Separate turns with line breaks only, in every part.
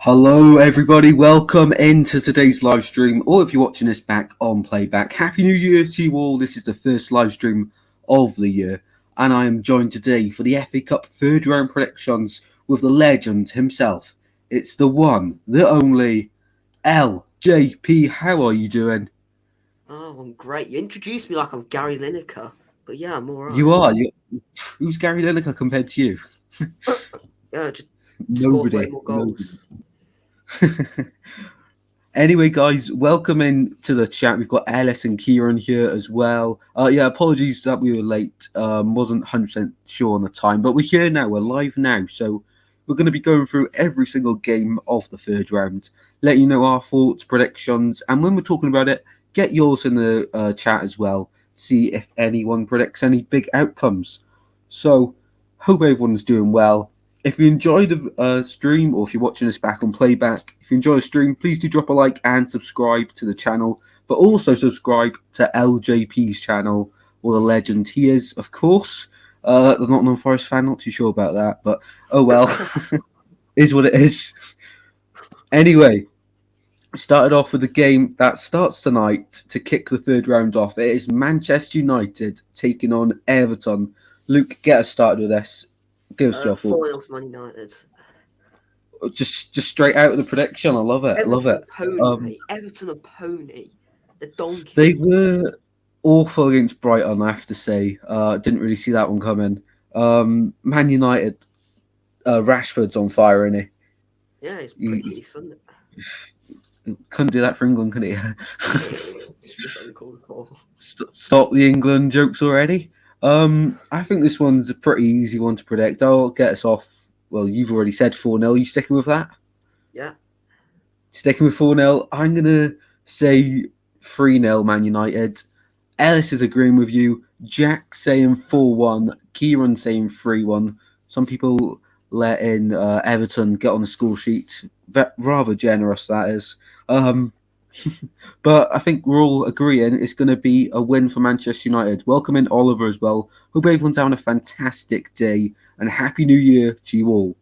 Hello, everybody. Welcome into today's live stream, or if you're watching this back on playback, Happy New Year to you all. This is the first live stream of the year, and I am joined today for the FA Cup third round predictions with the legend himself. It's the one, the only, LJP. How are you doing?
Oh, I'm great. You introduced me like I'm Gary Lineker, but yeah, I'm all
You
right.
are. Who's Gary Lineker compared to you?
Yeah, just score way
Nobody.
more
Nobody.
goals.
Anyway, guys, welcome in to the chat. We've got Ellis and Kieran here as well. Apologies that we were late. Wasn't 100% sure on the time, but we're here now. We're live now. So we're going to be going through every single game of the third round, let you know our thoughts, predictions, and when we're talking about it, get yours in the chat as well. See if anyone predicts any big outcomes. So, hope everyone's doing well. If you enjoyed the stream, or if you're watching us back on playback, if you enjoy the stream, please do drop a like and subscribe to the channel. But also subscribe to LJP's channel, or the legend he is, of course. The Nottingham Forest fan, not too sure about that, but oh well, is what it is. Anyway, we started off with a game that starts tonight to kick the third round off. It is Manchester United taking on Everton. Luke, get us started with this. Give us your
4
thoughts.
0 to Man United.
Just straight out of the prediction. I love it.
Everton
Love
a
it.
pony, mate. Everton a pony. The donkey.
They were awful against Brighton, I have to say. Didn't really see that one coming. Man United, Rashford's on fire, isn't
Yeah, it's
he?
pretty decent.
Couldn't do that for England, could he?
It's just uncalled for.
Stop the England jokes already. I think this one's a pretty easy one to predict. I'll get us off. Well, you've already said 4-0. You sticking with that?
Yeah.
Sticking with 4-0. I'm going to say 3-0 Man United. Ellis is agreeing with you. Jack saying 4-1. Kieran saying 3-1. Some people letting Everton get on the score sheet. Rather generous, that is. But I think we're all agreeing it's going to be a win for Manchester United. Welcome in Oliver as well. Hope everyone's having a fantastic day and Happy New Year to you all.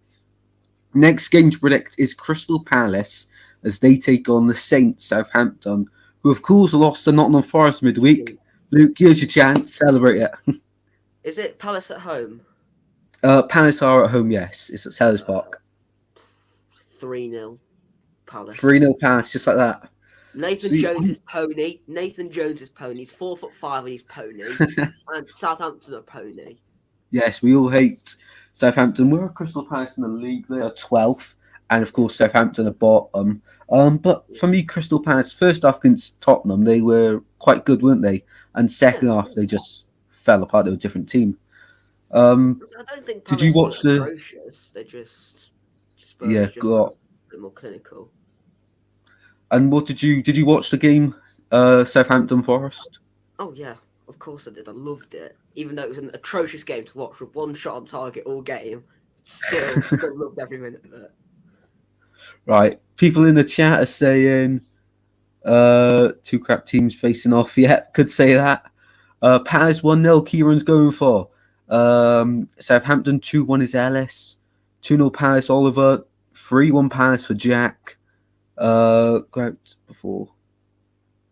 Next game to predict is Crystal Palace as they take on the Saints Southampton, who of course lost to Nottingham Forest midweek. Luke, here's your chance. Celebrate it.
Is it Palace at home?
Palace are at home, yes. It's at Sellers Park.
3-0 Palace.
3-0 Palace, just like that.
Nathan Jones' pony. Nathan Jones' pony. He's 4'5" and he's pony. And Southampton are pony.
Yes, we all hate Southampton. We're Crystal Palace in the league. They are 12th. And of course, Southampton are bottom. But for me, Crystal Palace, first half against Tottenham, they were quite good, weren't they? And second half, they just fell apart. They were a different team.
I don't think Palace
did you watch the
atrocious. They just Spurs
yeah,
just a bit more clinical.
And what did you watch the game, Southampton Forest?
Oh yeah, of course I did. I loved it, even though it was an atrocious game to watch with one shot on target all game. Still loved every minute of it.
Right, people in the chat are saying, two crap teams facing off. Yeah, could say that. Palace 1-0. Kieran's going for. Southampton 2-1 is Ellis. 2-0 Palace Oliver. 3-1 Palace for Jack. Go out before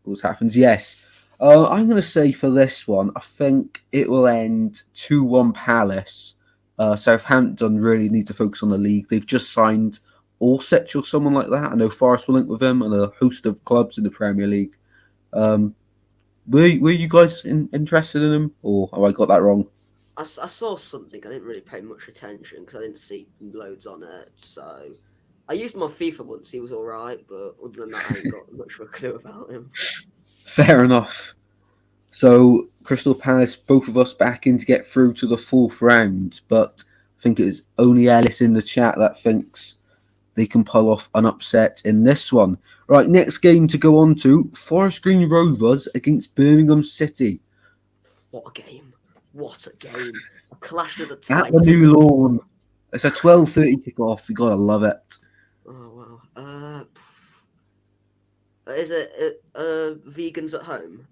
what happens. Yes. I'm going to say for this one, I think it will end 2-1 Palace. Southampton really need to focus on the league. They've just signed Orsic or someone like that. I know Forest will link with him and a host of clubs in the Premier League. Were you guys interested in him, or have I got that wrong?
I saw something. I didn't really pay much attention because I didn't see loads on it. So I used him on FIFA once. He was all right, but other than that, I ain't got much of a clue about him.
Fair enough. So Crystal Palace, both of us back in to get through to the fourth round, but I think it's only Ellis in the chat that thinks they can pull off an upset in this one. Right, next game to go on to, Forest Green Rovers against Birmingham City.
What a game. What a game. A clash of the Titans.
At the new lawn. It's a 12:30 kickoff. You gotta love it.
Oh, wow. Is it vegans at home?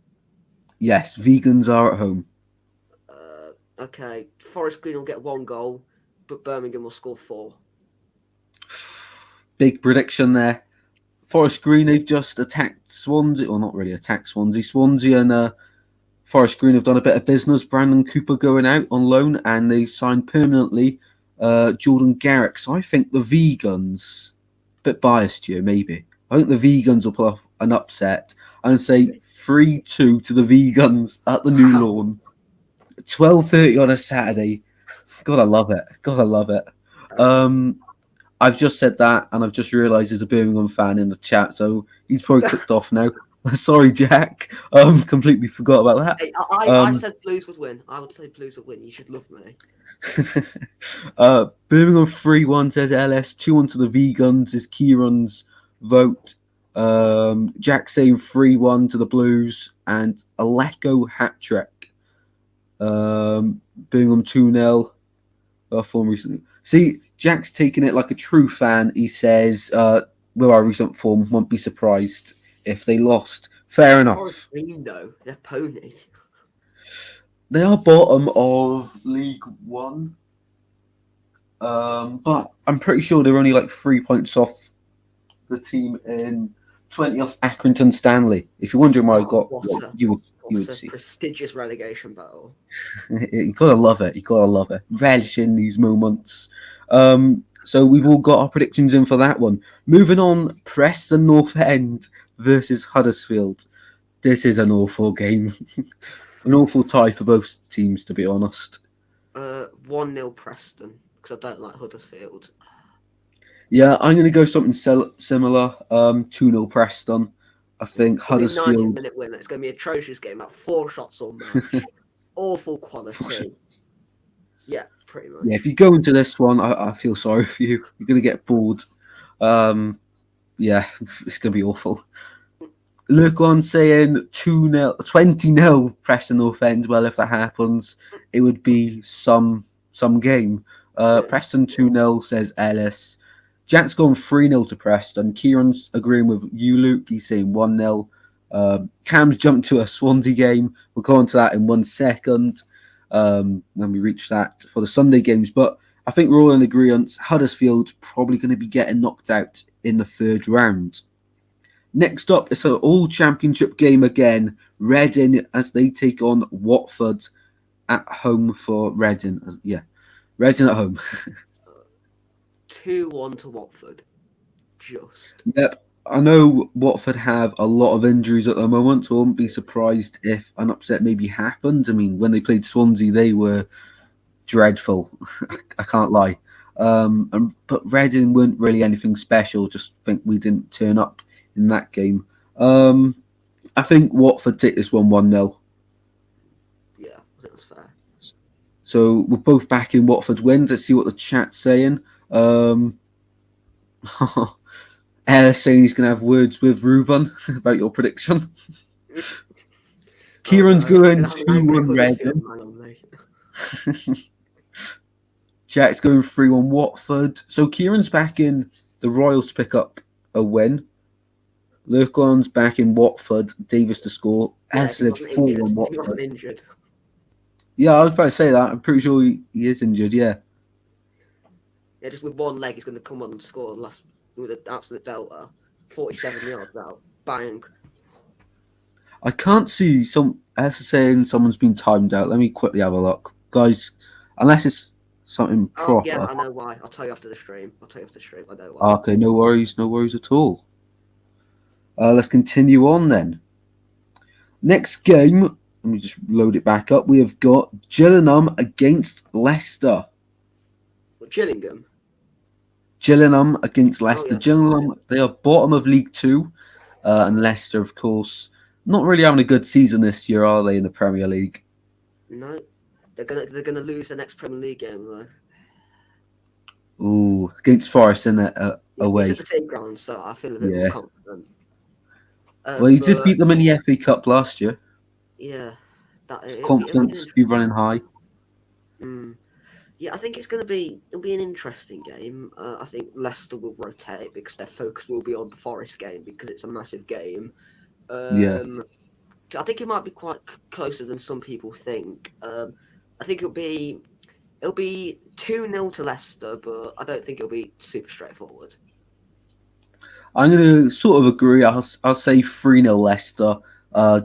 Yes, vegans are at home.
Okay. Forest Green will get 1 goal, but Birmingham will score 4.
big prediction there. Forest Green, they've just attacked Swansea, or not really attacked Swansea. Swansea and Forest Green have done a bit of business. Brandon Cooper going out on loan, and they've signed permanently Jordan Garrick. So I think the Vegans, a bit biased here, maybe. I think the Vegans will pull off an upset and say 3-2 to the Vegans at the New Lawn. 12:30 on a Saturday. Gotta love it. Gotta love it. I've just said that, and I've just realised there's a Birmingham fan in the chat, so he's probably clicked off now. Sorry, Jack. Completely forgot about that.
Hey, I said Blues would win. I would say Blues would win. You should love me.
Birmingham 3-1 says LS. 2-1 to the Vegans is Kieran's vote. Jack saying 3-1 to the Blues, and Aleko hat trick. Birmingham 2-0. Form recently. See, Jack's taking it like a true fan. He says, "With our recent form, won't be surprised if they lost." Fair enough.
Forest Green, though, they're pony.
They are bottom of League One, but I'm pretty sure they're only like 3 points off the team in 20th Accrington Stanley. If you're wondering why I got you would see
prestigious relegation battle.
You gotta love it. You gotta love it. Relish in these moments. So we've all got our predictions in for that one. Moving on, Preston North End versus Huddersfield. This is an awful game. An awful tie for both teams, to be honest.
1-0 Preston, because I don't like Huddersfield.
Yeah, I'm going to go something similar. 2-0 Preston. I think Huddersfield.
90-minute win. It's going to be an atrocious game. About 4 shots on match. Awful quality. Yeah, pretty much.
Yeah, if you go into this one, I feel sorry for you. You're going to get bored. Yeah, it's going to be awful. Look on saying 2-0, 20-0 Preston North End. Well, if that happens, it would be some game. Preston 2-0 says Ellis. Jack's gone 3-0 to Preston. Kieran's agreeing with you, Luke. He's saying 1-0. Cam's jumped to a Swansea game. We'll go on to that in 1 second when we reach that for the Sunday games. But I think we're all in agreement. Huddersfield probably going to be getting knocked out in the 3rd round. Next up, it's an all-championship game again. Reading as they take on Watford at home for Reading. Yeah, Reading at home.
2-1 to Watford. Just.
Yep. I know Watford have a lot of injuries at the moment, so I wouldn't be surprised if an upset maybe happens. I mean, when they played Swansea, they were dreadful. I can't lie. But Reading weren't really anything special. Just think we didn't turn up in that game. I think Watford take this one 1-0.
Yeah, I think that's fair.
So we're both back in Watford wins. Let's see what the chat's saying. Ellis saying he's going to have words with Ruben about your prediction. Kieran's going 2-1 Reading. Jack's going 3-1 Watford. So Kieran's back in the Royals to pick up a win. Lurkon's back in Watford. Davis to score. Ellis said 4-1 Watford.
He wasn't injured.
Yeah, I was about to say that. I'm pretty sure he is injured, yeah.
Yeah, just with one leg, he's going to come on and score with an absolute belter. 47 yards out. Bang.
I can't see Ellis is saying someone's been timed out. Let me quickly have a look. Guys, unless it's something proper.
Yeah, I know why. I'll tell you after the stream. I know why.
Okay, no worries at all. Let's continue on then. Next game, let me just load it back up. We have got Gillingham against Leicester.
Well, Gillingham?
Gillingham against Leicester.
Yeah.
Gillingham, they are bottom of League Two. And Leicester, of course, not really having a good season this year, are they, in the Premier League?
No. They're gonna lose the next Premier League game, though.
Ooh, against Forest, isn't it? Away.
It's at the same ground, so I feel a bit more confident.
Well, you did beat them in the FA Cup last year.
Yeah.
Confidence be running high.
Yeah, I think it'll be an interesting game. I think Leicester will rotate because their focus will be on the Forest game because it's a massive game. I think it might be quite closer than some people think. I think it'll be 2-0 to Leicester, but I don't think it'll be super straightforward.
I'm going to sort of agree. I'll say 3-0 Leicester.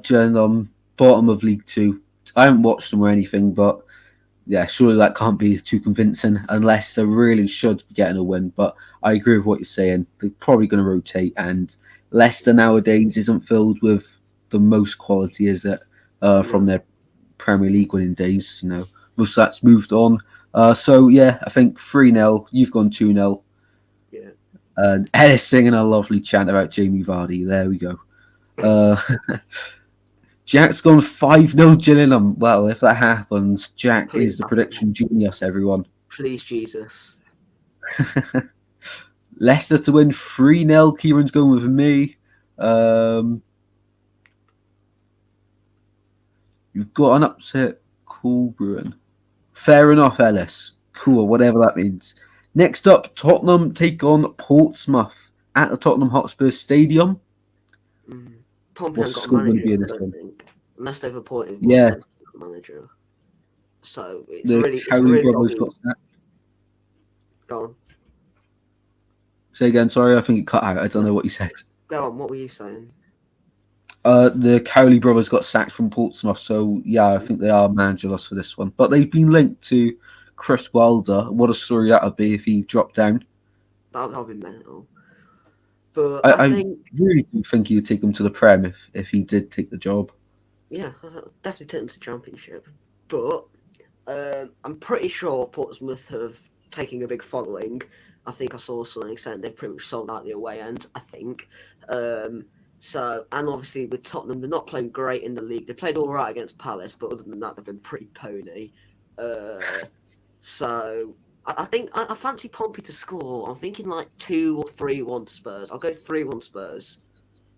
During bottom of League Two. I haven't watched them or anything, but yeah, surely that can't be too convincing. And Leicester really should be getting a win. But I agree with what you're saying. They're probably going to rotate, and Leicester nowadays isn't filled with the most quality, is it? From their Premier League winning days, most of that's moved on. So yeah, I think 3-0. You've gone 2-0.
Yeah.
And Ellis singing a lovely chant about Jamie Vardy. There we go. Jack's gone 5-0 Gillingham. Well, if that happens, Jack is the prediction genius, everyone.
Please, Jesus.
Leicester to win 3-0. Kieran's going with me. You've got an upset. Cool, Bruin. Fair enough, Ellis. Cool, whatever that means. Next up, Tottenham take on Portsmouth at the Tottenham Hotspur Stadium.
Pompey hasn't got a manager, I don't think. Unless they've appointed
a
manager. So it's
the
really...
Cowley brothers got sacked.
Go on.
Say again, sorry, I think it cut out. I don't know what you said.
Go on, what were you saying?
The Cowley brothers got sacked from Portsmouth, so yeah, I think they are managerless for this one. But they've been linked to Chris Wilder. What a story that would be if he dropped down.
That would be mental. But
I really do think he would take him to the Prem if he did take the job.
Yeah, definitely take him to the Championship. But I'm pretty sure Portsmouth have taken a big following. I think I saw something saying they've pretty much sold out the away end, I think. So, and obviously with Tottenham, they're not playing great in the league. They played all right against Palace, but other than that, they've been pretty pony. So I think I fancy Pompey to score. I'm thinking like 2 or 3-1 Spurs. I'll go 3-1 Spurs.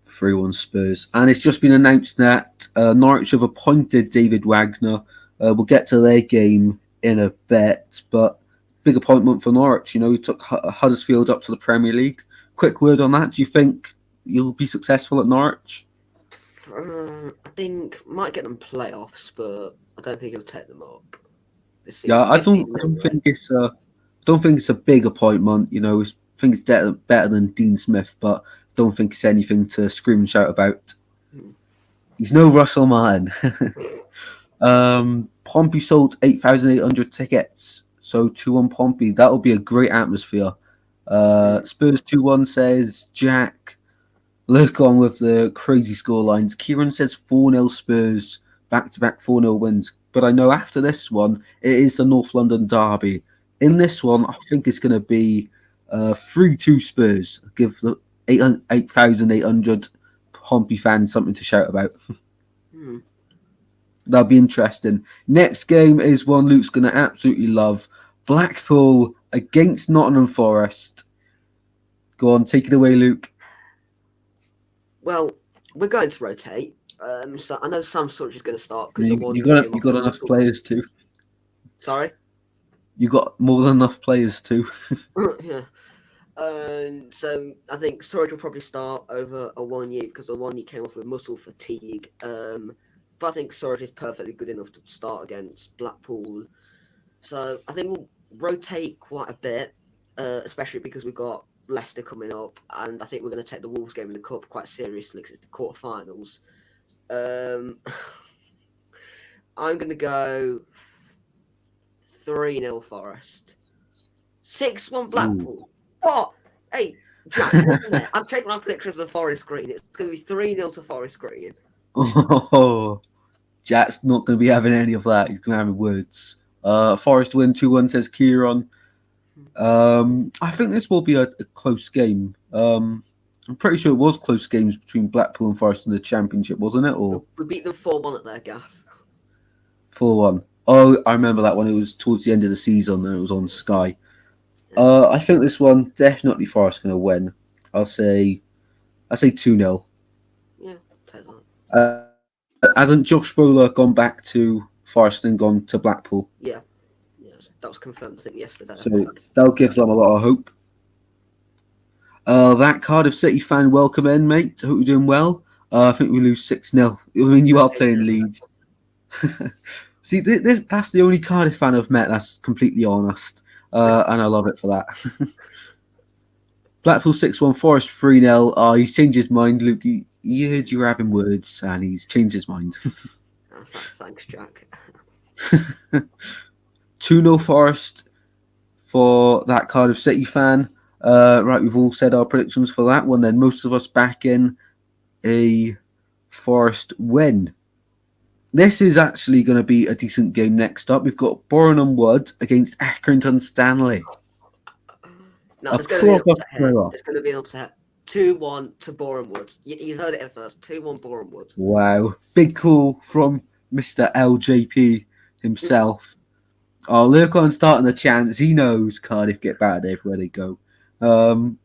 3-1 Spurs. And it's just been announced that Norwich have appointed David Wagner. We'll get to their game in a bit, but big appointment for Norwich. He took Huddersfield up to the Premier League. Quick word on that. Do you think you'll be successful at Norwich?
I think might get them playoffs, but I don't think he'll take them up.
Yeah, I don't think it's a big appointment. I think it's better than Dean Smith, but don't think it's anything to scream and shout about. He's no Russell Martin. Pompey sold 8,800 tickets, so 2-1 Pompey. That'll be a great atmosphere. Spurs 2-1 says Jack. Look on with the crazy score lines. Kieran says 4-0 Spurs, back-to-back 4-0 wins. But I know after this one, it is the North London derby. In this one, I think it's going to be 3-2 Spurs. Give the 8,800 Pompey fans something to shout about. That'll be interesting. Next game is one Luke's going to absolutely love. Blackpool against Nottingham Forest. Go on, take it away, Luke.
Well, we're going to rotate. So I know Sam Surridge is going to start because
you got enough players too.
Sorry,
you got more than enough players too.
Yeah. So I think Surridge will probably start over Awoniyi because Awoniyi came off with muscle fatigue. But I think Surridge is perfectly good enough to start against Blackpool. So I think we'll rotate quite a bit, especially because we've got Leicester coming up, and I think we're going to take the Wolves game in the Cup quite seriously because it's the quarterfinals. I'm going to go 3-0 Forest. 6-1 Blackpool. Ooh. What? Hey, Jack, I'm taking my prediction for the Forest Green. It's going to be 3-0 to Forest Green.
Oh, Jack's not going to be having any of that. He's going to have words. Forest win 2-1 says Kieran. I think this will be a close game. I'm pretty sure it was close games between Blackpool and Forest in the Championship, wasn't it? Or
we beat them 4-1 at their gaff.
4-1. Oh, I remember that one. It was towards the end of the season and it was on Sky. I think this one definitely Forest going to win. I say 2-0.
Yeah, take that.
Hasn't Josh Bowler gone back to Forest and gone to Blackpool?
Yeah. Yes, that was confirmed I think yesterday.
So that'll give them a lot of hope. That Cardiff City fan, welcome in, mate. Hope you're doing well. I think we lose 6-0. I mean, you are playing Leeds. See, that's the only Cardiff fan I've met that's completely honest. And I love it for that. Blackpool 6-1, Forest 3-0. He's changed his mind, Luke. He heard you were having words, and he's changed his mind.
Thanks, Jack.
2-0 Forest for that Cardiff City fan. Right, we've all said our predictions for that one. Then most of us back in a Forest win. This is actually going to be a decent game next up. We've got Boreham Wood against Accrington Stanley.
No, there's going to be an upset here. There's going to be an upset. 2-1 to Boreham Wood. You heard it at first. 2-1 Boreham Wood.
Wow. Big call from Mr. LJP himself. Lurkon starting the chance. He knows Cardiff get battered everywhere they go. And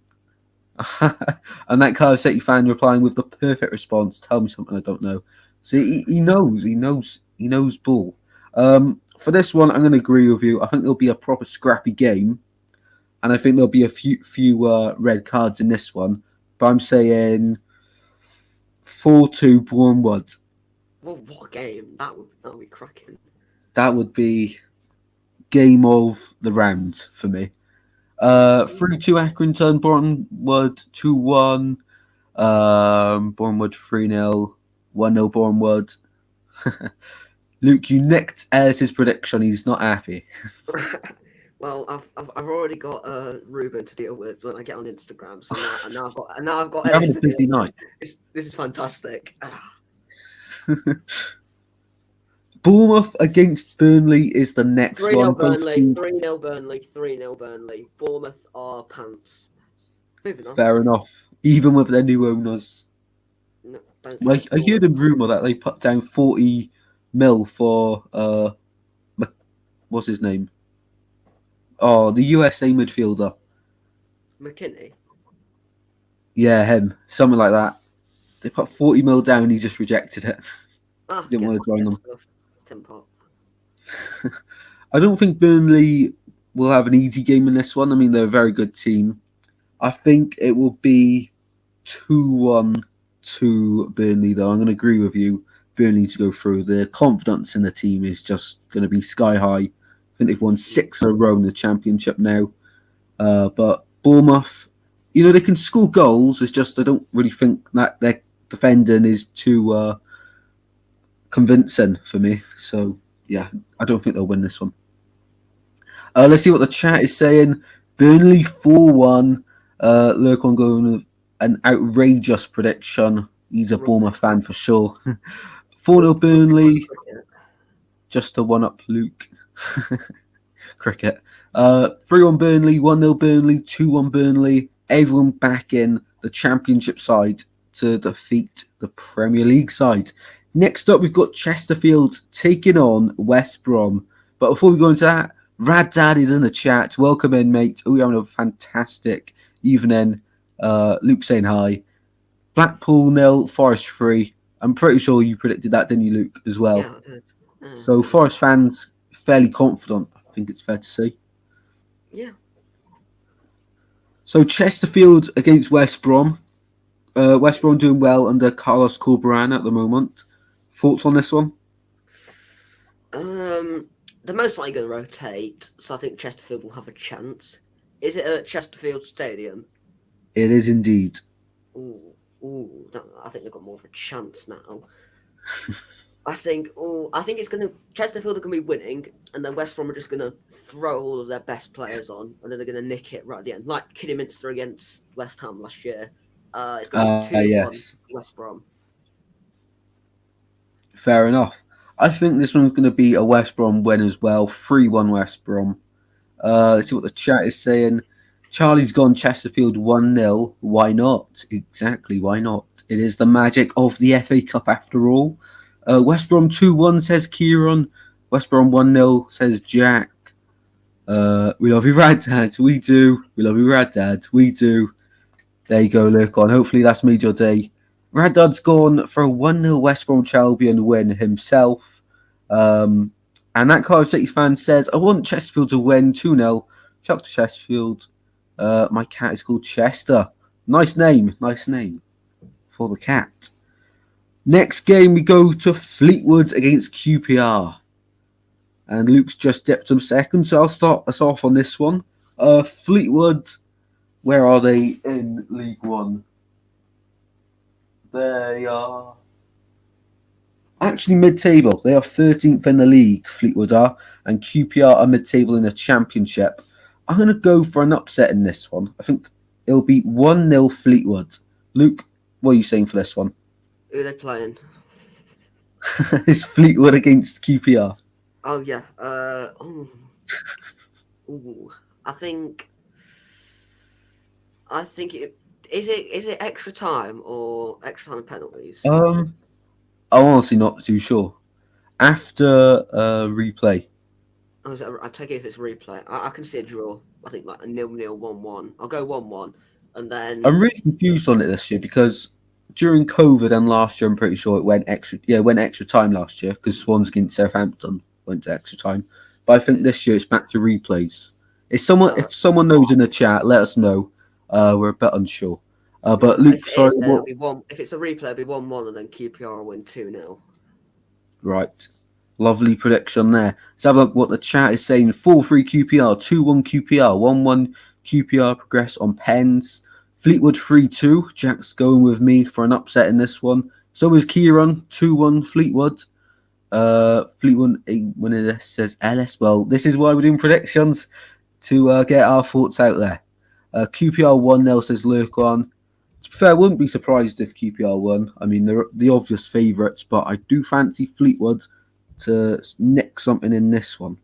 that Cardiff City fan replying with the perfect response. Tell me something I don't know. So he knows ball. For this one, I'm going to agree with you. I think there'll be a proper scrappy game. And I think there'll be a few red cards in this one. But I'm saying 4-2 Boreham Wood.
Well, what a game. That would be cracking.
That would be game of the round for me. 3-2 Accrington, Boreham Wood 2-1. Boreham Wood 3-0. 1-0 Boreham Wood. Luke, you nicked Ellis's prediction. He's not happy.
Well, I've already got Ruben to deal with when I get on Instagram. So now I've got Ellis to deal with. This is fantastic.
Bournemouth against Burnley is the next
3-0
one.
Burnley, 3-0 Burnley, 3-0 Burnley. Bournemouth are pants. Moving on.
Fair enough. Even with their new owners.
No,
I heard a rumour that they put down 40 mil for what's his name? Oh, the USA midfielder.
McKinney?
Yeah, him. Something like that. They put 40 mil down and he just rejected it. Didn't want to join them. I don't think Burnley will have an easy game in this one. I mean, they're a very good team. I think it will be 2-1 to Burnley, though. I'm going to agree with you. Burnley to go through. Their confidence in the team is just going to be sky high. I think they've won 6 in a row in the Championship now. But Bournemouth, they can score goals. It's just I don't really think that their defending is too convincing for me. So, yeah, I don't think they'll win this one. Let's see what the chat is saying. Burnley 4-1. Lurkon going with an outrageous prediction. He's a Bournemouth fan for sure. 4-0 Burnley. Just to one-up Luke. Cricket. 3-1 Burnley, 1-0 Burnley, 2-1 Burnley. Everyone back in the Championship side to defeat the Premier League side. Next up, we've got Chesterfield taking on West Brom. But before we go into that, Rad Dad is in the chat. Welcome in, mate. We're having a fantastic evening. Luke saying hi. Blackpool 0, Forest 3. I'm pretty sure you predicted that, didn't you, Luke, as well?
Yeah, I did.
So Forest fans fairly confident, I think it's fair to say.
Yeah.
So Chesterfield against West Brom. West Brom doing well under Carlos Corberán at the moment. Thoughts on this one?
They're most likely going to rotate, so I think Chesterfield will have a chance. Is it at Chesterfield Stadium?
It is indeed.
I think they've got more of a chance now. I think it's going to Chesterfield are going to be winning, and then West Brom are just going to throw all of their best players on, and then they're going to nick it right at the end, like Kidderminster against West Ham last year. It's going to be 2-1
yes.
West Brom.
Fair enough. I think this one's going to be a West Brom win as well. 3-1 West Brom. Let's see what the chat is saying. Charlie's gone Chesterfield 1-0. Why not? Exactly, why not? It is the magic of the FA Cup after all. West Brom 2-1 says Kieran. West Brom 1-0 says Jack. We love you, Rad Dad. We do. We love you, Rad Dad. We do. There you go, Lurkon. Hopefully that's made your day. Rad Dad's gone for a 1-0 West Brom Albion win himself. And that Cardiff City fan says, I want Chesterfield to win 2-0. Shout to Chesterfield. My cat is called Chester. Nice name for the cat. Next game, we go to Fleetwood against QPR. And Luke's just dipped him second, so I'll start us off on this one. Fleetwood Where are they in League One? They are actually mid-table. They are 13th in the league, Fleetwood are, and QPR are mid-table in the Championship. I'm going to go for an upset in this one. I think it'll be 1-0 Fleetwood. Luke, what are you saying for this one?
Who are they playing?
It's Fleetwood against QPR.
Oh yeah. I think it is it extra time or extra time penalties?
I'm honestly not too sure. After replay.
I take it if it's replay. I can see a draw. I think like a 0-0, 1-1. I'll go 1-1, and then
I'm really confused on it this year because during COVID and last year, I'm pretty sure it went extra. Yeah, it went extra time last year because Swans against Southampton went to extra time. But I think this year it's back to replays. If someone knows in the chat, let us know. We're a bit unsure. But Luke,
if
sorry,
it'll be one. If it's a replay, it'll be 1-1, and then QPR will win 2-0.
right. Lovely prediction there. Let's have a look what the chat is saying. 4-3 QPR, 2-1 QPR, 1-1 QPR progress on pens. Fleetwood 3-2. Jack's going with me for an upset in this one. So is Kieran, 2-1 Fleetwood. Fleetwood winning this says Ellis. Well, this is why we're doing predictions to get our thoughts out there. QPR 1-0 says Lurkon. To be fair, I wouldn't be surprised if QPR won. I mean, they're the obvious favourites, but I do fancy Fleetwood to nick something in this one.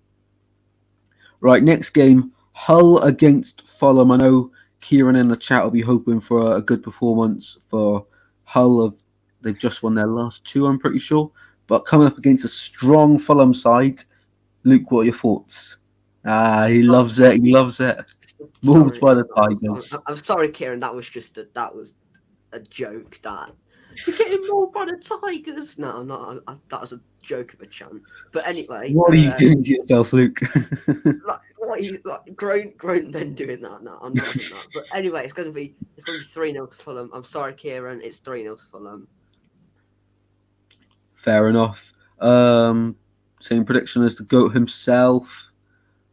Right, next game, Hull against Fulham. I know Kieran in the chat will be hoping for a good performance for Hull. They've just won their last two, I'm pretty sure. But coming up against a strong Fulham side, Luke, what are your thoughts? He loves it. He loves it. Moved by the Tigers.
I'm sorry, Kieran. That was a joke. That you're getting mauled by the Tigers. No, I'm not. That was a joke of a chant. But anyway,
what are you doing to yourself, Luke?
like grown men doing that. No, I'm not doing that. But anyway, it's going to be 3-0 to Fulham. I'm sorry, Kieran. It's 3-0 to Fulham.
Fair enough. Same prediction as the GOAT himself.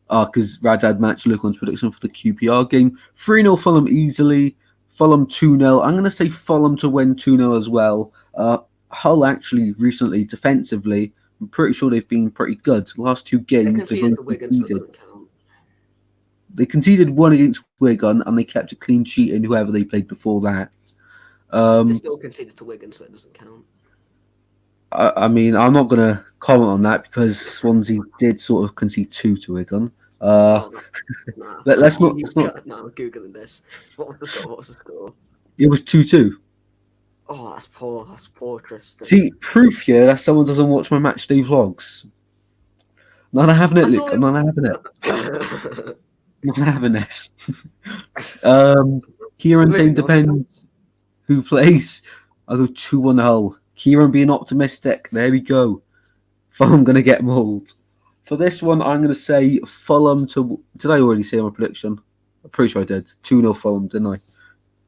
Because Rajad matched Lukon's prediction for the QPR game. 3-0 Fulham easily. Fulham 2-0. I'm going to say Fulham to win 2-0 as well. Hull actually recently, defensively, I'm pretty sure they've been pretty good. The last two games, they conceded one against Wigan and they kept a clean sheet in whoever they played before that.
They still conceded to Wigan, so it doesn't count.
I mean, I'm not going to comment on that because Swansea did sort of concede 2 to Wigan. Let's not.
No, I'm googling this. What was the score?
It was 2-2.
Oh, that's poor. That's poor, Tristan.
See, proof here that someone doesn't watch my matchday vlogs. Not having it, Luke. I'm not having it. Not having this. Kieran saying depends who plays. I'll go 2-1 Hull. Kieran being optimistic. There we go. Fulham going to get mauled. For this one, I'm going to say Fulham to... Did I already say my prediction? I'm pretty sure I did. 2-0 Fulham, didn't I?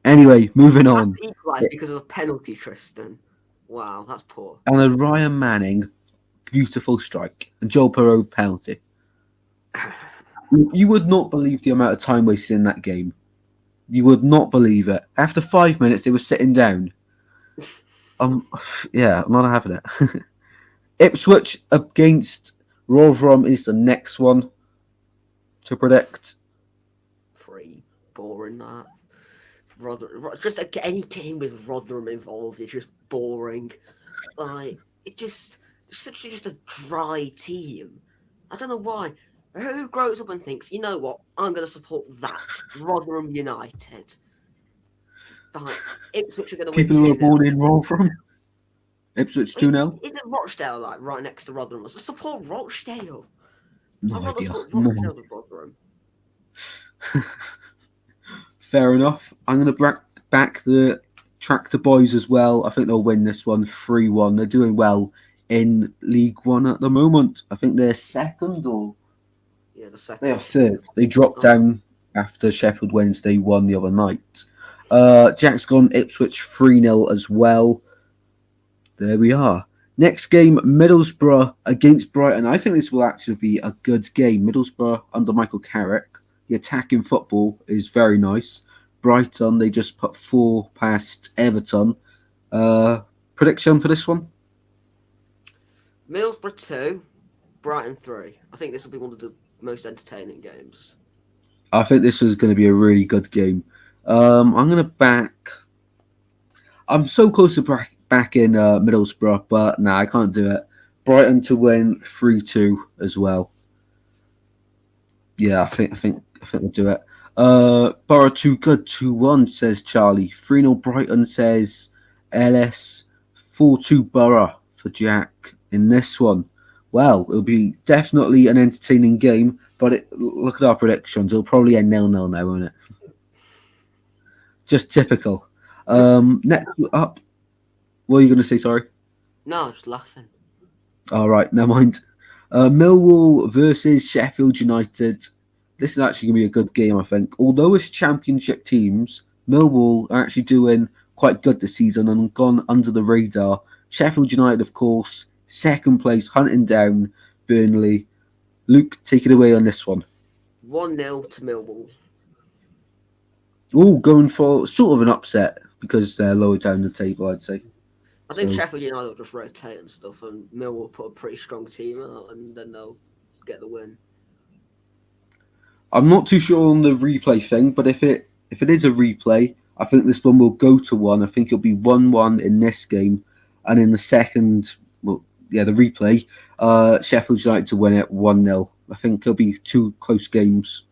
Anyway, moving on.
That's equalised because of a penalty, Tristan. Wow, that's poor.
And a Ryan Manning beautiful strike. And Joel Perreault penalty. You would not believe the amount of time wasted in that game. You would not believe it. After 5 minutes, they were sitting down. Yeah, I'm not having it. Ipswich against Rotherham is the next one to predict.
Pretty boring, that. Just any game with Rotherham involved is just boring. Like, it's just a dry team. I don't know why. Who grows up and thinks, you know what, I'm going to support that, Rotherham United. Like, Ipswich are going to win 2-0.
People who were born in Rotherham. Ipswich 2-0.
Isn't Rochdale like right next to Rotherham? So support Rochdale.
No
I'd rather
idea.
support Rochdale than Rotherham.
Fair enough. I'm going to back the Tractor Boys as well. I think they'll win this one 3-1. They're doing well in League One at the moment. I think they're second or...
Yeah, the second.
They are third. They dropped down after Sheffield Wednesday won the other night. Jack's gone Ipswich 3-0 as well. There we are. Next game, Middlesbrough against Brighton. I think this will actually be a good game. Middlesbrough under Michael Carrick. The attacking football is very nice. Brighton. They just put 4 past Everton. Prediction for this one?
Middlesbrough 2, Brighton 3. I think this will be one of the most entertaining games.
I think this was going to be a really good game. I'm going to back... I'm so close to backing Middlesbrough, but I can't do it. Brighton to win 3-2 as well. Yeah, I think we'll do it. Borough too good 2-1 says Charlie. 3-0 Brighton says LS. 4-2 Borough for Jack in this one. Well, it'll be definitely an entertaining game, but look at our predictions. It'll probably end 0-0 now, won't it? Just typical. Next up, what are you going to say? Sorry.
No, I'm just laughing.
All right, never mind. Millwall versus Sheffield United. This is actually going to be a good game, I think. Although it's championship teams, Millwall are actually doing quite good this season and gone under the radar. Sheffield United, of course, second place, hunting down Burnley. Luke, take it away on this one.
1-0 to Millwall.
Oh, going for sort of an upset because they're lower down the table, I'd say.
I think Sheffield United will just rotate and stuff, and Millwall will put a pretty strong team out, and then they'll get the win.
I'm not too sure on the replay thing, but if it is a replay, I think this one will go to 1. I think it'll be 1-1 in this game, and in the second, the replay, Sheffield United to win it 1-0. I think it'll be 2 close games.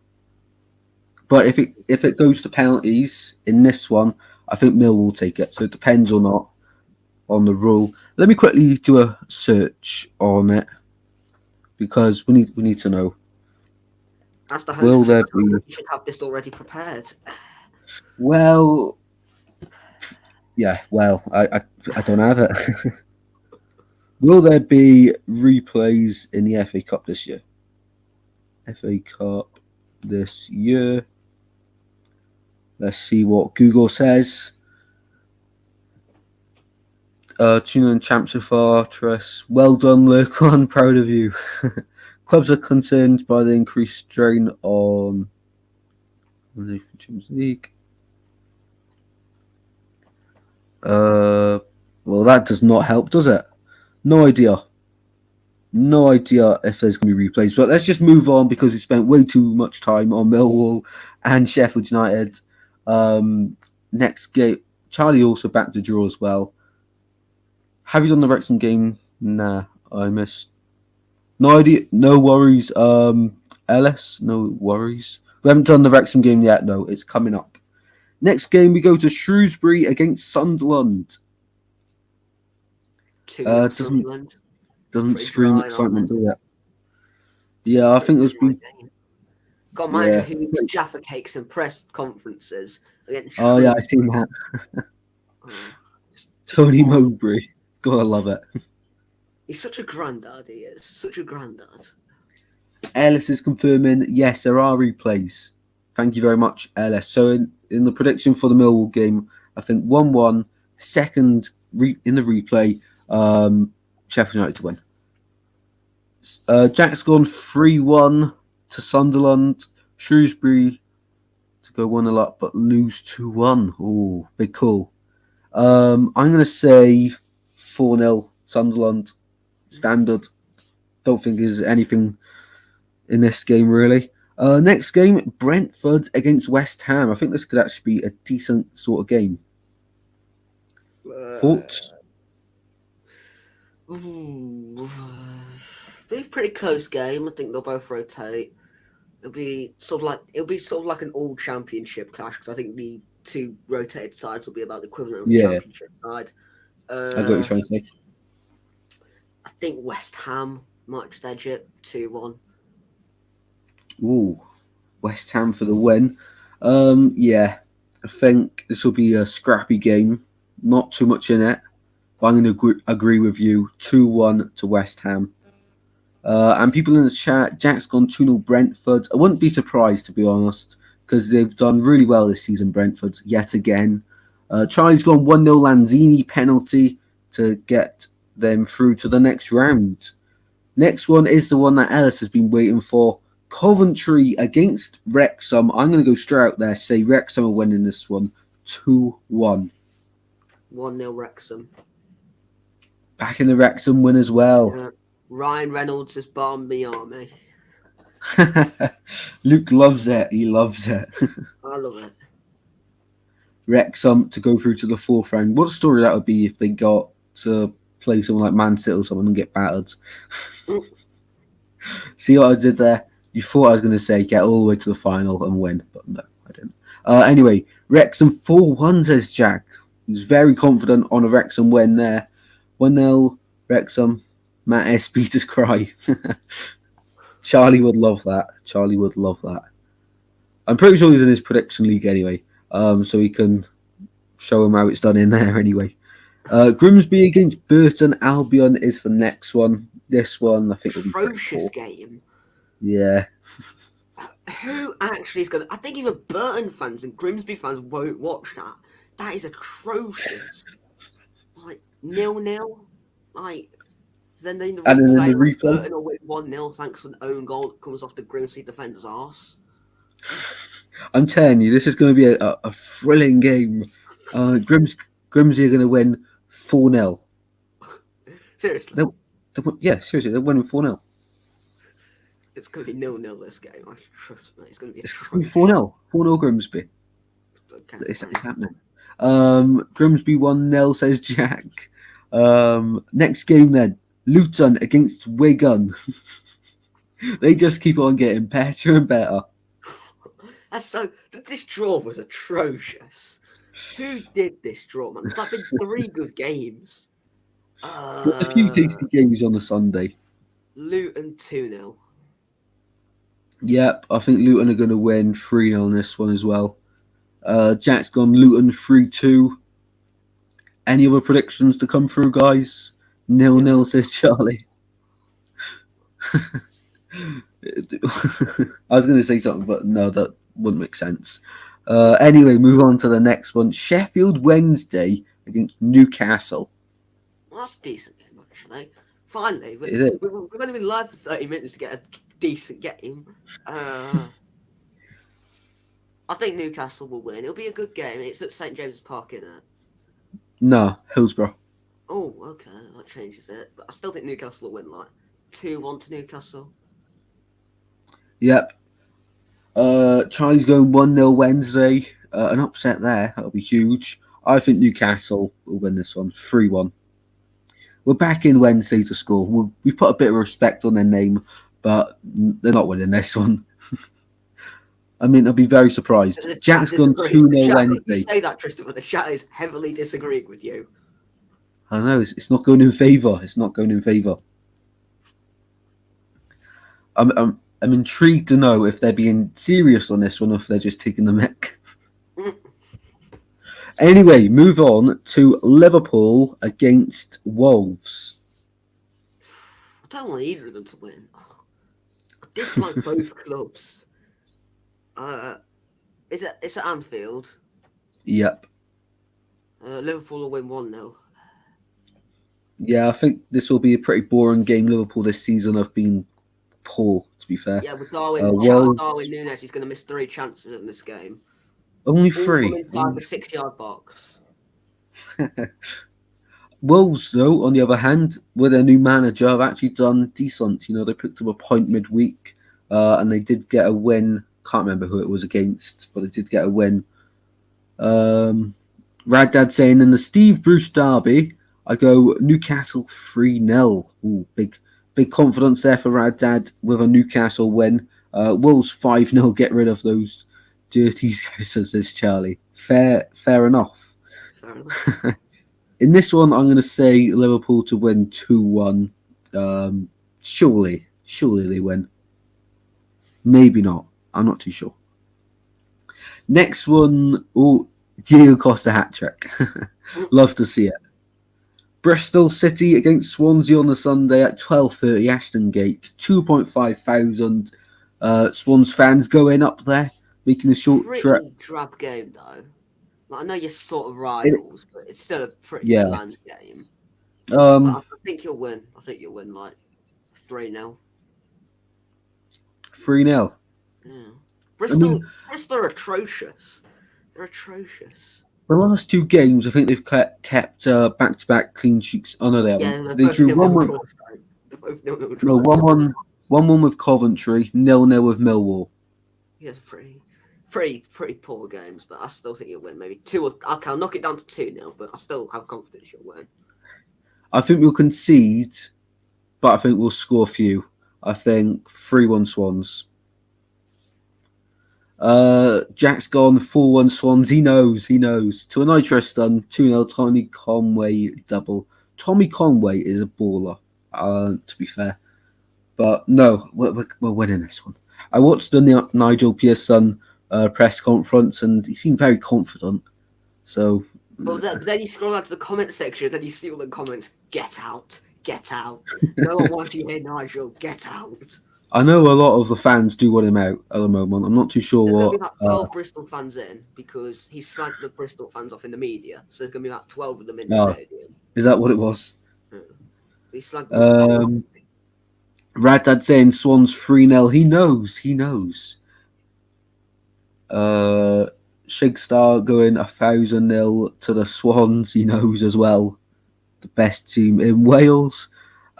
But if it goes to penalties in this one, I think Mill will take it. So it depends or not on the rule. Let me quickly do a search on it because we need to know.
As the host, you should have this already prepared.
Well, yeah. Well, I don't have it. Will there be replays in the FA Cup this year? FA Cup this year. Let's see what Google says. Tune in Championship Fortress. Well done, Luke. I'm proud of you. Clubs are concerned by the increased strain on the Champions League. Well, that does not help, does it? No idea. No idea if there's going to be replays. But let's just move on because we spent way too much time on Millwall and Sheffield United. Next game, Charlie also backed the draw as well. Have you done the Wrexham game? Nah, I missed. No idea. No worries. LS, no worries. We haven't done the Wrexham game yet, though. It's coming up. Next game, we go to Shrewsbury against Sunderland. Doesn't scream excitement, do it? Yeah, I think it was.
Got manager who eats Jaffa cakes and press conferences.
Oh yeah, I've seen that. Tony Mowbray, gotta love it.
He's such a granddad. He is such a granddad.
Ellis is confirming. Yes, there are replays. Thank you very much, Ellis. So in the prediction for the Millwall game, I think 1-1. Second in the replay, Sheffield United to win. Jack's gone 3-1 to Sunderland. Shrewsbury to go 1-0 up but lose 2-1. Oh, big call. I'm going to say 4-0 Sunderland. Standard. Don't think there's anything in this game really. Next game, Brentford against West Ham. I think this could actually be a decent sort of game. Thoughts?
Be a pretty close game. I think they'll both rotate. It'll be sort of like an all championship clash because I think the 2 rotated sides will be about the equivalent of the championship side.
I got what you're trying to say.
I think West Ham might just edge it 2-1.
Ooh, West Ham for the win. Yeah, I think this will be a scrappy game. Not too much in it, but I'm going to agree with you. 2-1 to West Ham. And people in the chat, Jack's gone 2-0 Brentford. I wouldn't be surprised, to be honest, because they've done really well this season, Brentford, yet again. Charlie's gone 1-0 Lanzini penalty to get them through to the next round. Next one is the one that Ellis has been waiting for. Coventry against Wrexham. I'm going to go straight out there. Say Wrexham are winning this one 2-1.
1-0 Wrexham.
Back in the Wrexham win as well.
Yeah. Ryan Reynolds has bombed the army.
Luke loves it. He loves it.
I love it.
Wrexham to go through to the fourth round. What a story that would be if they got to play someone like Man City or someone and get battered. See what I did there? You thought I was going to say get all the way to the final and win, but no, I didn't. Anyway, Wrexham 4-1, says Jack. He's very confident on a Wrexham win there. 1-0 Wrexham. Matt S. Peters cry. Charlie would love that. Charlie would love that. I'm pretty sure he's in his prediction league anyway, so he can show him how it's done in there anyway. Grimsby against Burton Albion is the next one. This one, I think, will be
atrocious game.
Yeah.
Who actually is going to... I think even Burton fans and Grimsby fans won't watch that. That is atrocious. Like, 0-0. Like, then in the replay, Burton will win 1-0 thanks to an own goal that comes off the Grimsby defender's arse.
I'm telling you, this is going to be a thrilling game. Grimsby are going to win 4-0.
Seriously?
Yeah, seriously, they're winning 4-0.
It's going to be 0-0 this game. I trust me. It's going to be
4-0. 4-0 Grimsby.
Okay.
It's happening. Grimsby 1-0, says Jack. Next game then. Luton against Wigan. They just keep on getting better and better.
This draw was atrocious. Who did this draw, man? It's like been 3 good games.
A few tasty games on a Sunday.
Luton 2-0.
Yep, I think Luton are going to win 3-0 on this one as well. Jack's gone Luton 3-2. Any other predictions to come through, guys? 0-0, says Charlie. I was going to say something, but no, that wouldn't make sense. Anyway, move on to the next one. Sheffield Wednesday against Newcastle.
Well, that's a decent game, actually. Finally, we're going to be live for 30 minutes to get a decent game. I think Newcastle will win. It'll be a good game. It's at St James's Park, isn't it?
No, Hillsborough.
Oh, okay. That changes it. But I still think Newcastle will win, like 2-1 to Newcastle.
Yep. Charlie's going 1-0 Wednesday. An upset there. That'll be huge. I think Newcastle will win this one 3-1. We're back in Wednesday to score. We put a bit of respect on their name, but they're not winning this one. I mean, I'll be very surprised. Jack's gone 2-0 Wednesday.
You say that, Tristan, but the chat is heavily disagreeing with you.
I know, it's not going in favour. It's not going in favour. I'm intrigued to know if they're being serious on this one or if they're just taking the mick. Anyway, move on to Liverpool against Wolves.
I don't want either of them to win. I dislike both clubs. It's at Anfield.
Yep.
Liverpool will win 1-0.
Yeah, I think this will be a pretty boring game. Liverpool this season have been poor, to be fair.
Yeah, with Darwin Núñez, he's going to miss 3 chances in this game.
Only
All
3.
from inside the 6-yard box.
Wolves, though, on the other hand, with their new manager, have actually done decent. You know, they picked up a point midweek, and they did get a win. Can't remember who it was against, but they did get a win. Raddad saying in the Steve Bruce derby, I go Newcastle 3-0. Ooh, big confidence there for Raddad with a Newcastle win. Wolves 5-0. Get rid of those dirty scousers, says Charlie. Fair enough.
Fair enough.
In this one, I'm going to say Liverpool to win 2-1. Surely they win. Maybe not. I'm not too sure. Next one, Diego Costa hat-trick. Love to see it. Bristol City against Swansea on the Sunday at 12:30 Ashton Gate. 2,500 Swans fans going up there, making a short trip.
Pretty drab game, though. Like, I know you're sort of rivals, but it's still a pretty bland game. I think you'll win. I think you'll win, like, 3-0.
3-0.
Yeah.
I mean,
Bristol are atrocious. They're atrocious.
the last two games, I think they've kept back-to-back clean sheets. Oh no, they haven't.
Yeah, they're
They
both
drew
0-0
1-1.
draws. They're both 0-0
No,
draws.
1-1 with Coventry, 0-0 with Millwall.
Yeah, pretty poor games, but I still think you'll win. Maybe 2 or I'll knock it down to 2-0, but I still have confidence you'll win.
I think we'll concede, but I think we'll score a few. I think 3-1 Swans. Jack's gone 4-1 Swans. He knows. To a nice Tristan, 2-0 Tommy Conway double. Tommy Conway is a baller, to be fair. But no, we're winning this one. I watched the Nigel Pearson press conference, and he seemed very confident. So,
but then you scroll out to the comment section, then you see all the comments: "Get out, get out! No one wants you here, Nigel. Get out!"
I know a lot of the fans do want him out at the moment. I'm not too sure
There's
what.
There's going to be about 12 Bristol fans in because he slagged the Bristol fans off in the media. So there's going to be about 12 of them in the stadium.
Is that what it was?
Yeah. He slagged them
Radad saying Swans 3-0. He knows. Shigstar going 1,000-0 to the Swans. He knows as well. The best team in Wales.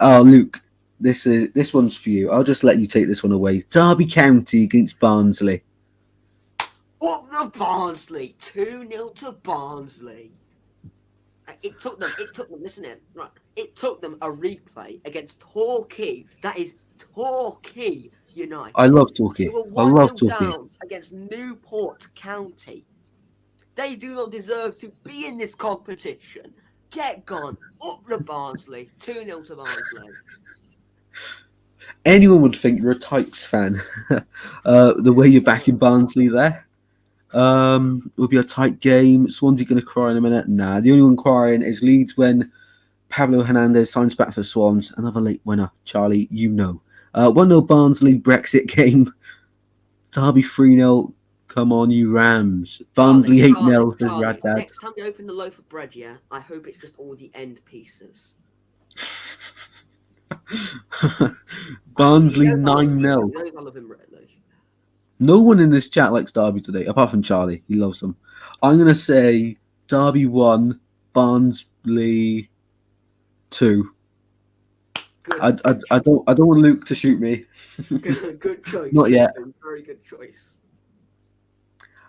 Oh, Luke, this one's for you. I'll just let you take this one away. Derby County against Barnsley.
Up the Barnsley, 2-0 to Barnsley. It took them. Listen in, right? It took them a replay against Torquay. That is Torquay United.
I love Torquay.
They were
I love
1-0
Torquay.
down against Newport County. They do not deserve to be in this competition. Get gone. Up the Barnsley, 2-0 to Barnsley.
Anyone would think you're a Tykes fan. The way you're backing Barnsley there. Will be a tight game. Swansea going to cry in a minute. Nah, the only one crying is Leeds when Pablo Hernandez signs back for Swans. Another late winner, Charlie. 1-0 Barnsley Brexit game. Derby 3-0. Come on, you Rams. Barnsley 8-0 for Radad.
Next time you open the loaf of bread, yeah, I hope it's just all the end pieces.
Barnsley 9-0.
I love him really.
No one in this chat likes Derby today, apart from Charlie. He loves them. I'm going to say Derby 1, Barnsley 2. I don't want Luke to shoot me.
Good choice.
Not yet.
Very good choice.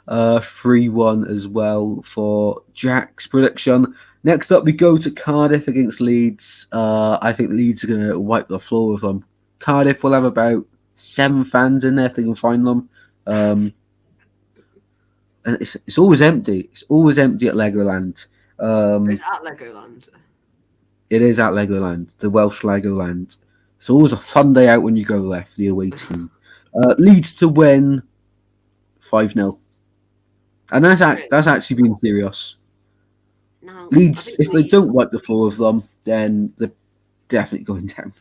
3-1 as well for Jack's prediction. Next up, we go to Cardiff against Leeds. I think Leeds are going to wipe the floor with them. Cardiff will have about 7 fans in there if they can find them. And it's always empty. It's always empty at Legoland.
It's at Legoland.
It is at Legoland, the Welsh Legoland. It's always a fun day out when you go there for the away team. Leeds to win 5-0. And that's actually been serious.
Now,
Leeds, if they don't wipe the floor of them, then they're definitely going down.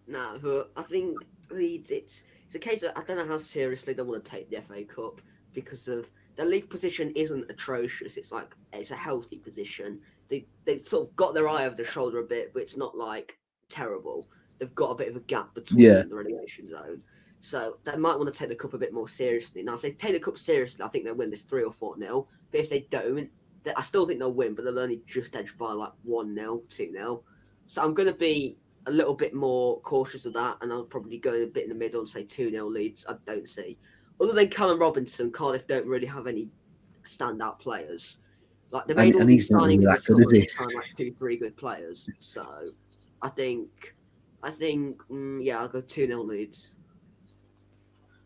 No, but I think Leeds, it's a case of I don't know how seriously they want to take the FA Cup because of their league position isn't atrocious. It's like it's a healthy position. They sort of got their eye over the shoulder a bit, but it's not like terrible. They've got a bit of a gap between the relegation zone. So they might want to take the cup a bit more seriously. Now, if they take the cup seriously, I think they'll win this 3 or 4-0. But if they don't, I still think they'll win, but they'll only just edge by like 1-0, 2-0. So I'm going to be a little bit more cautious of that, and I'll probably go a bit in the middle and say 2-0 Leeds. I don't see. Other than Callum Robinson, Cardiff don't really have any standout players. Like they made all these signings in the summer, they signed like 2-3 good players. So I think, I'll go 2-0 Leeds.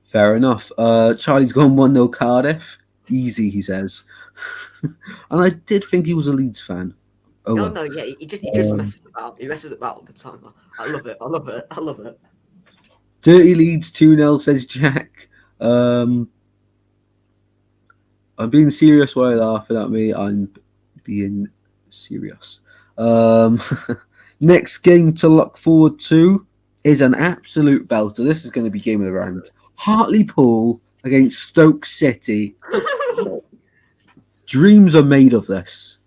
Fair enough. Charlie's gone 1-0 Cardiff. Easy, he says. And I did think he was a Leeds fan.
He just messes about. He messes about all the time. I love it.
Dirty Leeds 2-0, says Jack. I'm being serious while you're laughing at me. I'm being serious. Next game to look forward to is an absolute belter. This is going to be game of the round. Hartlepool against Stoke City. Dreams are made of this.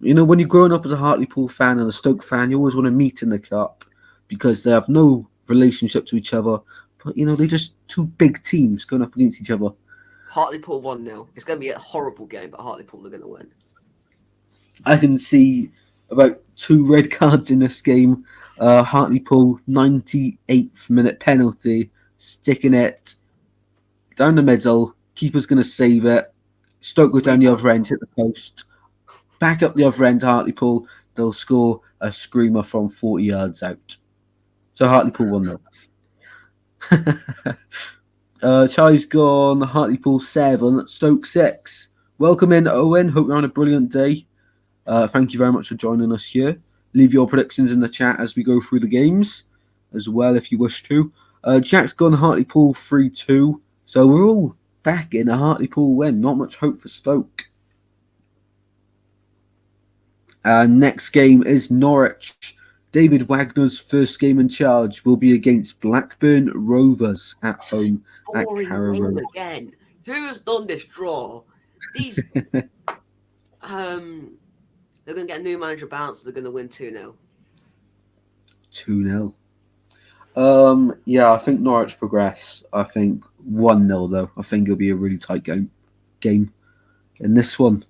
You know, when you're growing up as a Hartlepool fan and a Stoke fan, you always want to meet in the cup because they have no relationship to each other. But, they're just two big teams going up against each other.
Hartlepool 1-0. It's going to be a horrible game, but Hartlepool are going to win.
I can see about 2 red cards in this game. Hartlepool, 98th minute penalty, sticking it down the middle. Keeper's going to save it. Stoke go down the other end, hit the post. Back up the other end, Hartlepool. They'll score a screamer from 40 yards out. So Hartlepool 1-0. Charlie's gone. Hartlepool 7, Stoke 6. Welcome in, Owen. Hope you're on a brilliant day. Thank you very much for joining us here. Leave your predictions in the chat as we go through the games as well, if you wish to. Jack's gone Hartlepool 3-2. So we're all back in a Hartlepool win. Not much hope for Stoke. Next game is Norwich. David Wagner's first game in charge will be against Blackburn Rovers at home at Carrow Road.
Again. Who has done this draw? These they're going to get a new manager bounce. They're going to win 2-0.
2-0. Yeah, I think Norwich progress. I think 1-0 though. I think it'll be a really tight game in this one.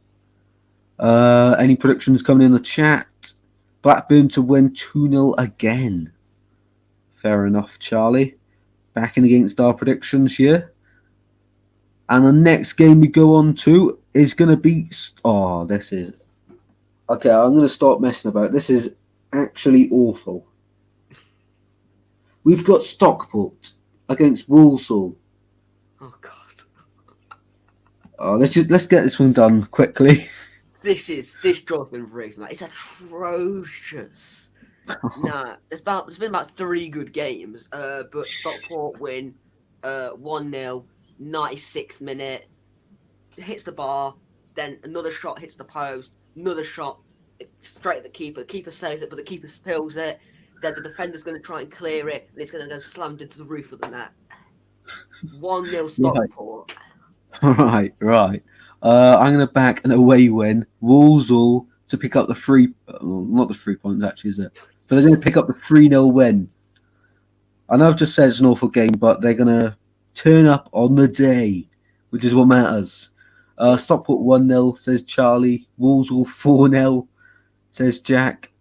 Any predictions coming in the chat? Blackburn to win 2-0 again. Fair enough, Charlie. Backing against our predictions here. And the next game we go on to is going to be... Oh, this is... Okay, I'm going to start messing about. This is actually awful. We've got Stockport against Walsall.
Oh, God.
Oh, let's get this one done quickly.
This draw's been brief, man. It's atrocious. Nah, there's been about 3 good games. But Stockport win 1-0, 96th minute. Hits the bar, then another shot hits the post, another shot straight at the keeper. The keeper saves it, but the keeper spills it. Then the defender's going to try and clear it, and it's going to go slammed into the roof of the net. 1-0 Stockport.
Right. I'm going to back an away win. Walsall to pick up the not the 3 points actually, is it? But they're going to pick up the 3-0 win. I know I've just said it's an awful game, but they're going to turn up on the day, which is what matters. Stockport 1-0, says Charlie. Walsall 4-0, says Jack.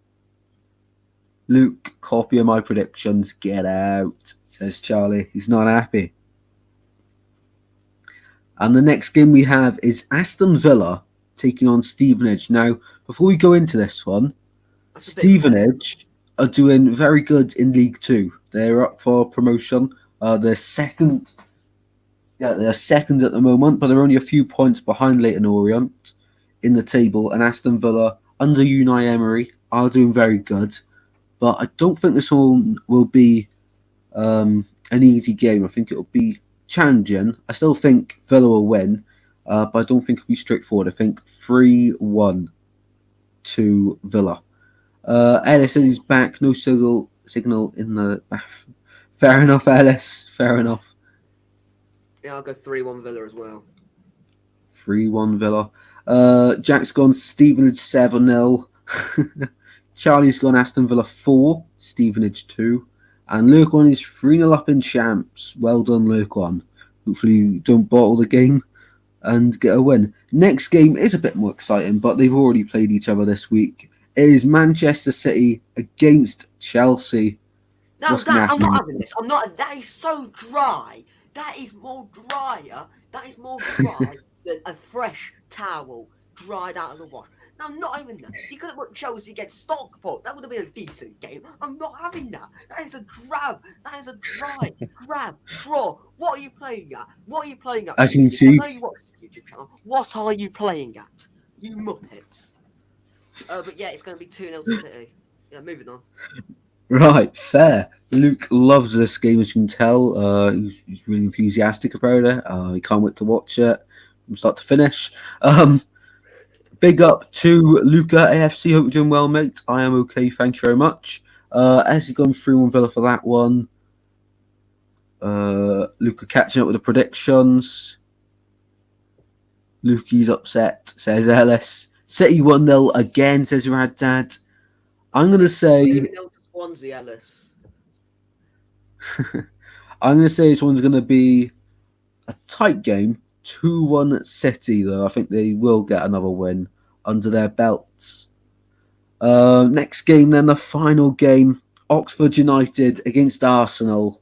Luke, copy of my predictions. Get out, says Charlie. He's not happy. And the next game we have is Aston Villa taking on Stevenage. Now, before we go into this one, Stevenage are doing very good in League 2. They're up for promotion. They're second. Yeah, they're second at the moment, but they're only a few points behind Leyton Orient in the table. And Aston Villa, under Unai Emery, are doing very good. But I don't think this one will be an easy game. I think it'll be challenging. I still think Villa will win, but I don't think it'll be straightforward. I think 3-1 to Villa. Ellis says he's back. No signal in the bath. Fair enough, Ellis. Fair enough.
Yeah, I'll go 3-1 Villa as well.
3-1 Villa. Jack's gone Stevenage 7-0. Charlie's gone Aston Villa 4, Stevenage 2. And Lurkon is 3-0 up in champs. Well done, Lurkon. Hopefully you don't bottle the game and get a win. Next game is a bit more exciting, but they've already played each other this week. It is Manchester City against Chelsea.
No, I'm not having this. That is so dry. That is more drier. That is more dry than a fresh towel dried out of the wash. No, I'm not having that. You could have put Chelsea against Stockport. That would have been a decent game. I'm not having that. That is a drab. That is a dry, drab draw. What are you playing at?
As you can see.
I know you watch the YouTube channel. What are you playing at? You muppets. But yeah, it's going to be 2-0 to City. Yeah, moving on.
Right, fair. Luke loves this game, as you can tell. He's really enthusiastic about it. He can't wait to watch it from start to finish. Big up to Luca AFC. Hope you're doing well, mate. I am okay, thank you very much. As he's gone 3-1 Villa for that one. Luca catching up with the predictions. Lukey's upset, says Ellis. City 1-0 again, says Rad Dad. I'm going to say...
2-0 to Swansea, Ellis.
I'm going to say this one's going to be a tight game. 2-1 City, though. I think they will get another win under their belts. Next game, then, the final game. Oxford United against Arsenal.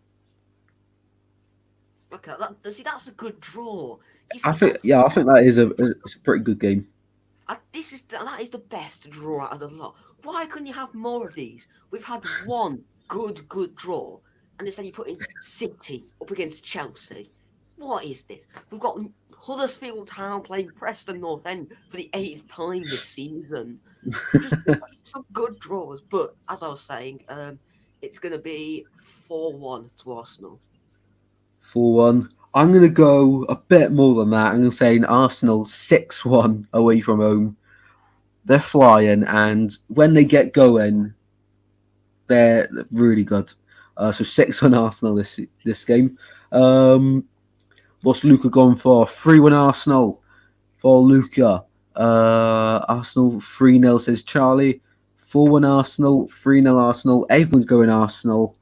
Okay, that's a good draw.
I think that is it's a pretty good game.
That is the best draw out of the lot. Why couldn't you have more of these? We've had one good draw, and instead you put in City up against Chelsea. What is this? We've got Huddersfield Town playing Preston North End for the 8th time this season. Just some good draws, but as I was saying, it's going to be 4-1 to Arsenal.
4-1. I'm going to go a bit more than that. I'm going to say Arsenal 6-1 away from home. They're flying, and when they get going, they're really good. So 6-1 Arsenal this game. What's Luca gone for? 3-1 Arsenal for Luca. Arsenal 3-0 says Charlie. 4-1 Arsenal, 3-0 Arsenal. Everyone's going Arsenal.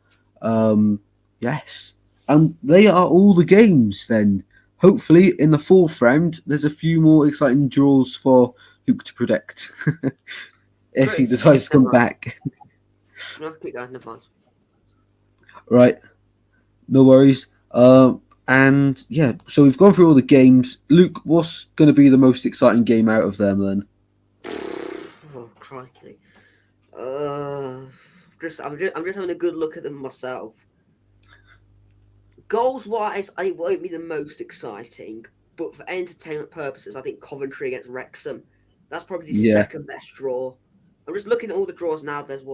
Yes. And they are all the games then. Hopefully, in the fourth round, there's a few more exciting draws for Luke to predict. If he decides to come back.
No, keep going, never mind.
Right. No worries. And yeah, so we've gone through all the games. Luke, what's going to be the most exciting game out of them then?
Oh, crikey. I'm just having a good look at them myself. Goals-wise, it won't be the most exciting, but for entertainment purposes, I think Coventry against Wrexham. That's probably the second best draw. I'm just looking at all the draws now. There's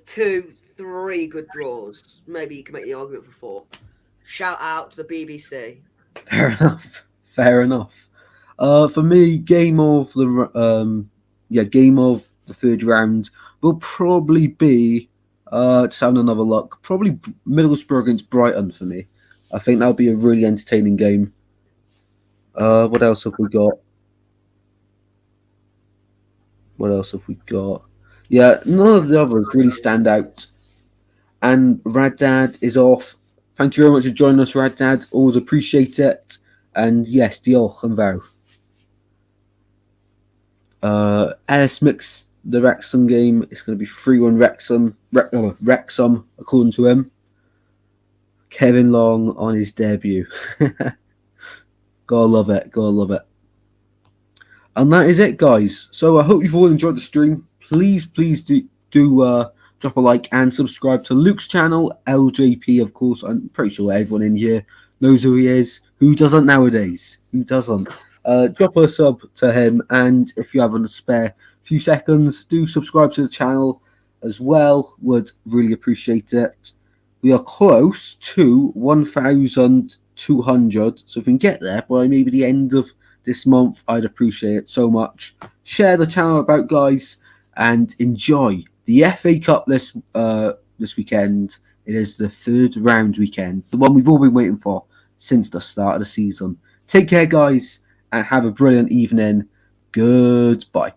2, 3 good draws. Maybe you can make the argument for 4. Shout out to the BBC.
Fair enough. For me, game of the third round will probably be just having another look. Probably Middlesbrough against Brighton for me. I think that'll be a really entertaining game. What else have we got? Yeah, none of the others really stand out. And Raddad is off. Thank you very much for joining us, Raddad. Always appreciate it. And yes, diolch yn fawr. Ellis mixed the Wrexham game. It's going to be 3-1 Wrexham, according to him. Kevin Long on his debut. Gotta love it. And that is it, guys. So I hope you've all enjoyed the stream. Please do drop a like and subscribe to Luke's channel, LJP, of course. I'm pretty sure everyone in here knows who he is. Who doesn't nowadays? Who doesn't? Drop a sub to him, and if you have a spare few seconds, do subscribe to the channel as well. Would really appreciate it. We are close to 1,200, so if we can get there by maybe the end of this month, I'd appreciate it so much. Share the channel about, guys, and enjoy the FA Cup this weekend. It is the third round weekend, the one we've all been waiting for since the start of the season. Take care, guys, and have a brilliant evening. Goodbye.